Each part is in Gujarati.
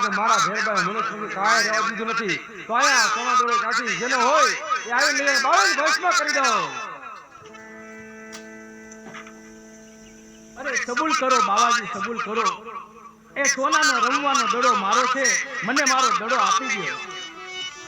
માટે મારા ભેરભાઈ મનુષ્ય કાય રહેવા દીધું નથી. તો આયા સોના દોડો કાઢી જેનો હોય એ આવી લઈને બાવન ભસ્મ કરી દો. અરે કબૂલ કરો બાવાજી, કબૂલ કરો. એ સોનાનો રમવાનો દડો મારો છે, મને મારો દડો આપી દો.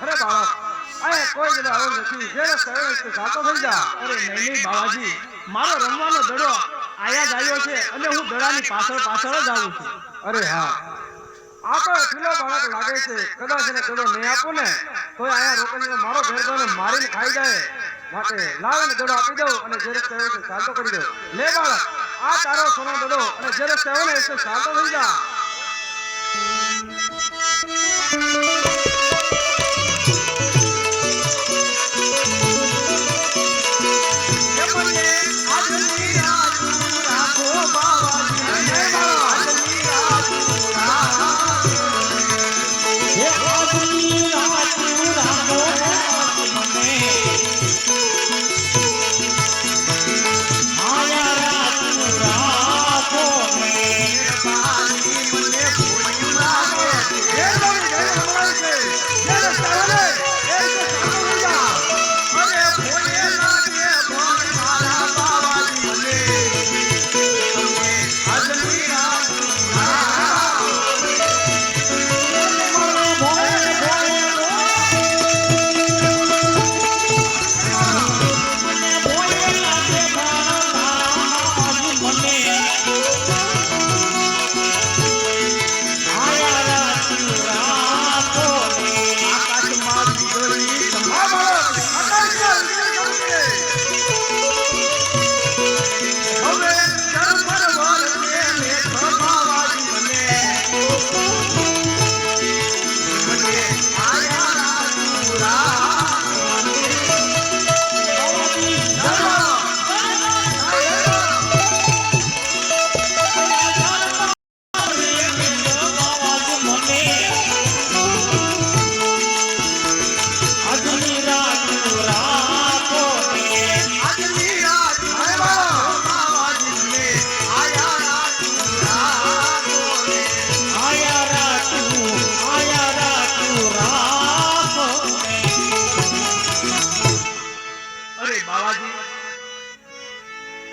અરે બાળક, આ કોઈ જડો આવો નથી, જે સહેલો છે સાતો થઈ જા. અરે નહીં બાવાજી, મારો રમવાનો દડો આયા જ આવ્યો છે અને હું દડાની પાછળ પાછળ જ આવું છું. અરે હા, આ તો ઠીલો બાળક લાગે છે. કદાચ એને દડો નહીં આપો ને તો આયા રોકડીને મારો ભેરભાઈને મારીને ખાઈ જાય. માટે લાવીને દડો આપી દઉં અને જે રસ્તે આવ્યો છે ચાલતો કરી દો. લે બાળક, આ તારો સોનો દડો અને જે રસ્તે આવ્યો ને એ ચાલતો થઈ જા.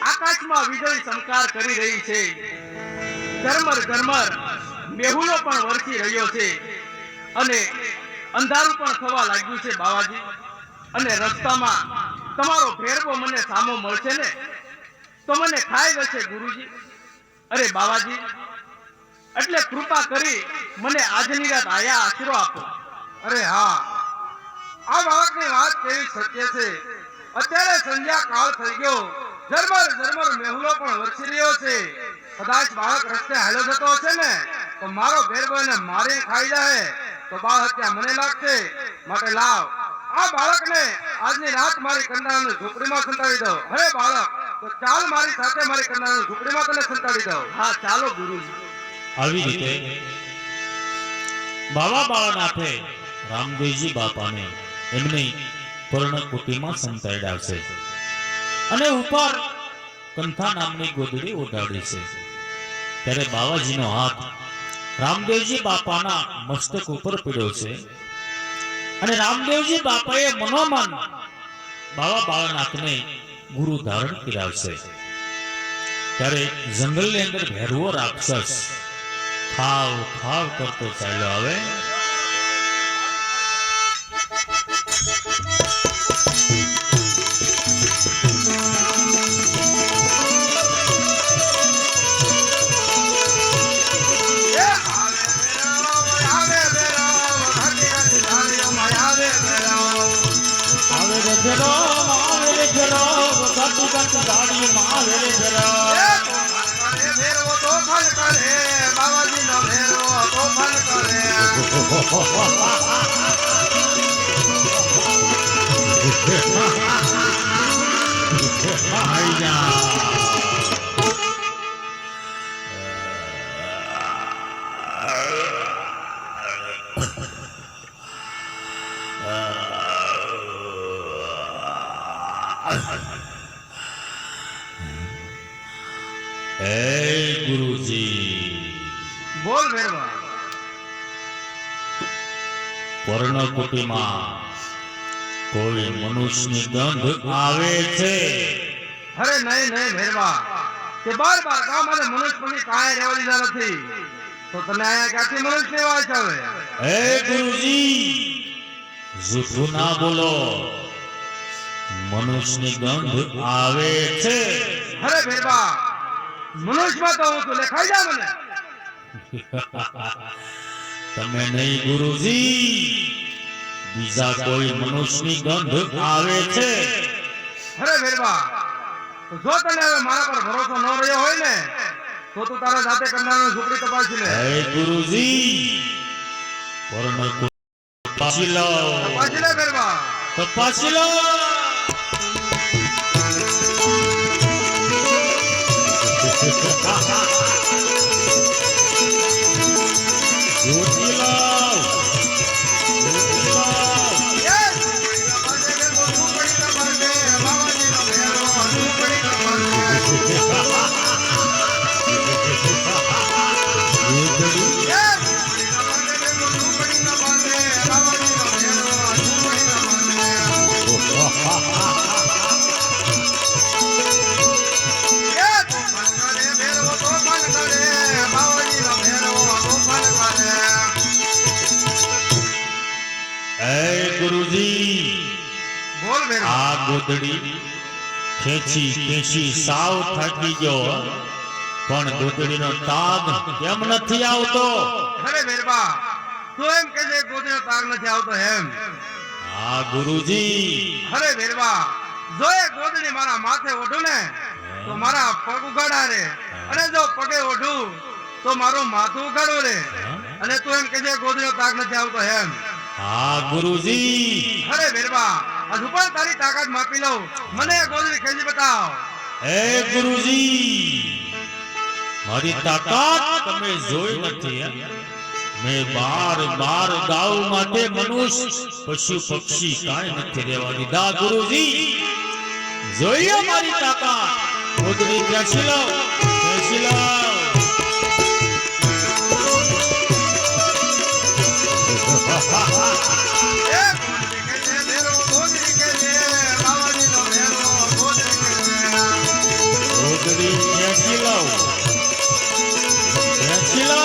આકાશમાં વીજળી ચમકાર કરી રહી છે, ઝરમર ઝરમર મેહુલો પણ વરસી રહ્યો છે અને અંધારું પણ થવા લાગ્યું છે બાવાજી. અને રસ્તામાં તમારો ભેરવો મને સામો મળશે ને તો મને ખાઈ જશે ગુરુજી. અરે બાવાજી, એટલે કૃપા કરી મને આજની રાત આયા આશરો આપો. અરે હા, આ બાળકની વાત કેવી સત્ય છે. અત્યારે સંધ્યા કાળ થઈ ગયો, ઝરમર ઝરમર મેહુલો પણ વરસી રહ્યો છે. કદાચ બાળક રસ્તે હાલ્યો જતો હશે ને તો મારો ભેરભાઈને મારી ખાઈ જાય તો બાળ હત્યા મને લાગશે. માટે લાવ, આ બાળકને આજની રાત મારી કંડારાની ઝૂંપડીમાં સંતાડી દો. હે બાળક, તો ચાલ મારી સાથે મારી કંડારાની ઝૂંપડીમાં તને સંતાડી દો. હા ચાલો ગુરુજી. આવી રીતે બાવા બાળાનાથે રામદેવજી બાપાને એમની પર્ણકુટીમાં સંતાડ્યા છે અને ઉપર કંથા નામની ગોદડી ઓઢાડી છે. ત્યારે બાવાજીનો હાથ રામદેવજી બાપાના મસ્તક ઉપર પડ્યો છે અને રામદેવજી બાપાએ મનોમન બાવા બાળાનાથને ગુરુ ધારણ કર્યા છે. ત્યારે જંગલની અંદર ભેરવો રાક્ષસ ખાવ ખાવ કરતો ચાલ્યો આવે. હે ગુરુજી, બોલ ભેરવા. પર્ણકુટીમાં કોઈ મનુષ્યની ગંધ આવે છે. અરે નહીં નહીં ભેરવા, તે બાર ગામમાં મનુષ્યની કાંઈ રહેવા દીધા નથી, તો તને અહીંયા ક્યાંથી મનુષ્ય લેવા આવે? હે ગુરુજી, જૂઠું ના બોલો, મનુષ્યની ગંધ આવે છે. અરે ભેરવા, મનુષ્યમાં તો હું તું લેખાઈ જા મને. તમે નહીં ગુરુજી, બીજા કોઈ મનુષ્યની ગંધ આવે છે. અરે ભેરવા, જો તને હવે મારા પર ભરોસો ન રહ્યો હોય ને, તો તું તારા જાતે કરનારનો ઝૂંપડી તપાસી લે. હે ગુરુજી, તપાસી લો, તપાસી લે ભેરવા. તપાસી લો. જોતી લો, જોતી લો. યસ! તપાસે કે તો ઝૂંપડી તપાસે, બાવાજીનો ભેરો ઝૂંપડી તપાસે. યસ! તપાસે કે તો ઝૂંપડી તપાસે, બાવાજીનો ભેરો ઝૂંપડી તપાસે. એ તોફાન કરે ભેરો, તોફાન કરે, બાવાજીનો ભેરો તોફાન કરે. હે ગુરુજી, બોલ ભેરો. આ ગોદડી ખેંચી ખેંચી સાવ થાકી ગયો, પણ ગોદડીનો તાગ કેમ નથી આવતો? અરે ભેરવા, તું એમ કે છે ગોદડીનો તાગ નથી આવતો એમ? આ ગુરુજી, અરે ભેરવા, જો એ ગોદડી મારા માથે ઓઢું ને તો મારા પગ ઉગાડા રે, અને જો પગે ઓઢું તો મારું માથું ઉગાડું રે, અને તું એમ કે છે ગોદડીનો તાગ નથી આવતો એમ? આ ગુરુજી, અરે ભેરવા, હજુ પણ તારી તાકાત માપી લઉં, મને એ ગોદડી ખેંચી બતાવ. હે ગુરુજી, મારી તાકાત તમે જોઈ નથી હે? મેં બાર ગાઉ માટે મનુષ્ય પશુ પક્ષી કાંઈ નથી રહેવા દીધા. ગુરુજી, જોઈએ મારી તાકાત. ગોદડી ખેંચી લો, ખેંચી લો. એ ગોદડી ખેંચે ભેરો, ગોદડી ખેંચે, બાવાજીનો ભેરો ગોદડી ખેંચે. ગોદડી ખેંચી લો, ખેંચી લો.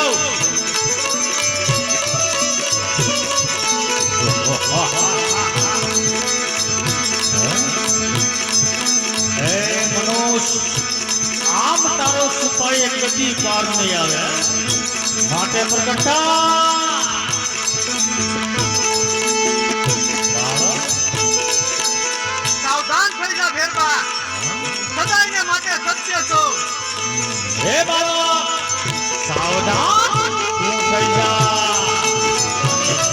હે મનુષ્ય, આમ તારો સુપાઈ કદી પાર નહીં આવે, માટે પ્રગટા. સાવધાન થઈ જા ભેરવા, સદાયને માટે સત્ય છો. હે બાળક, સાવધાન તું થઈ જા,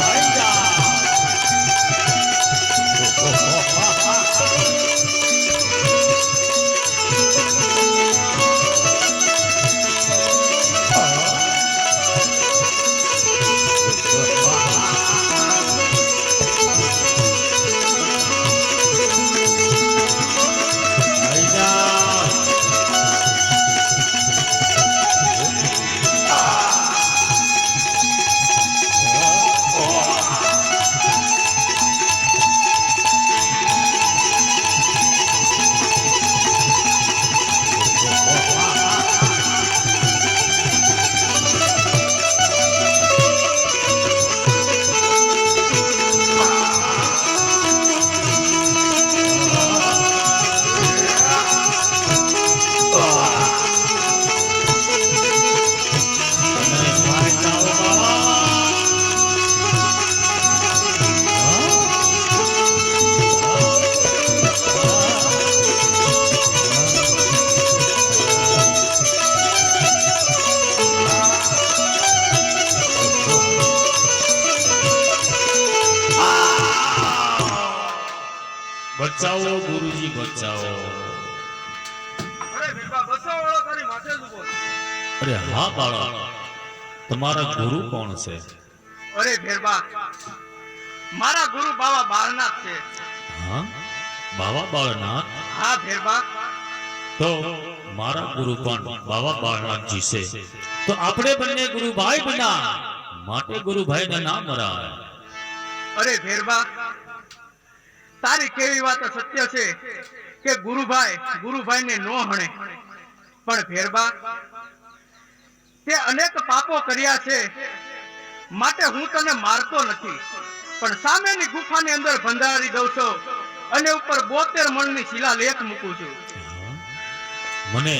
થઈ જા. થઈ જા. બચાવો ગુરુજી, બચાવો. અરે ભેરવા, બસાવાળો તારી માથે જ ઊભો છે. અરે હા બાળક, તમારા ગુરુ કોણ છે? અરે ભેરવા, મારા ગુરુ બાવા બાળનાથ છે. હા, બાવા બાળનાથ. હા ભેરવા, તો મારા ગુરુ પણ બાવા બાળનાથજી છે. તો આપણે બંને ગુરુભાઈ બના, માટે ગુરુભાઈને ના મરાય. અરે ભેરબા, તારી કેવી વાત સત્ય છે કે ગુરુભાઈને નો હણે, પણ ભેરબા તે અનેક પાપો કર્યા છે, માટે હું તને મારતો નથી, પણ સામેની ગુફાની અંદર ભંડારી દઉં છું અને ઉપર 72 મણની શિલાલેખ મૂકું છું. મને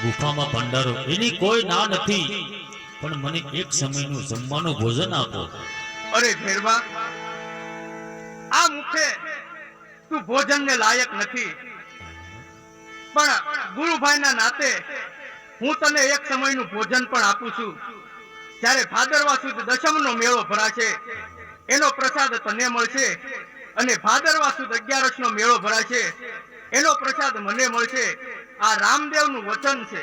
ગુફામાં ભંડારો એની કોઈ ના નથી, પણ મને એક સમયનું જમવાનું ભોજન આપો. અરે ભેરબા, આ મુખે તું ભોજનને લાયક નથી, પણ ગુરુભાઈના નાતે હું તને એક સમયનું ભોજન પણ આપું છું. જ્યારે ભાદરવા સુદ દશમનો મેળો ભરાશે એનો પ્રસાદ તને મળશે, અને ભાદરવા સુદ 11નો મેળો ભરાશે એનો પ્રસાદ મને મળશે. આ રામદેવનું વચન છે.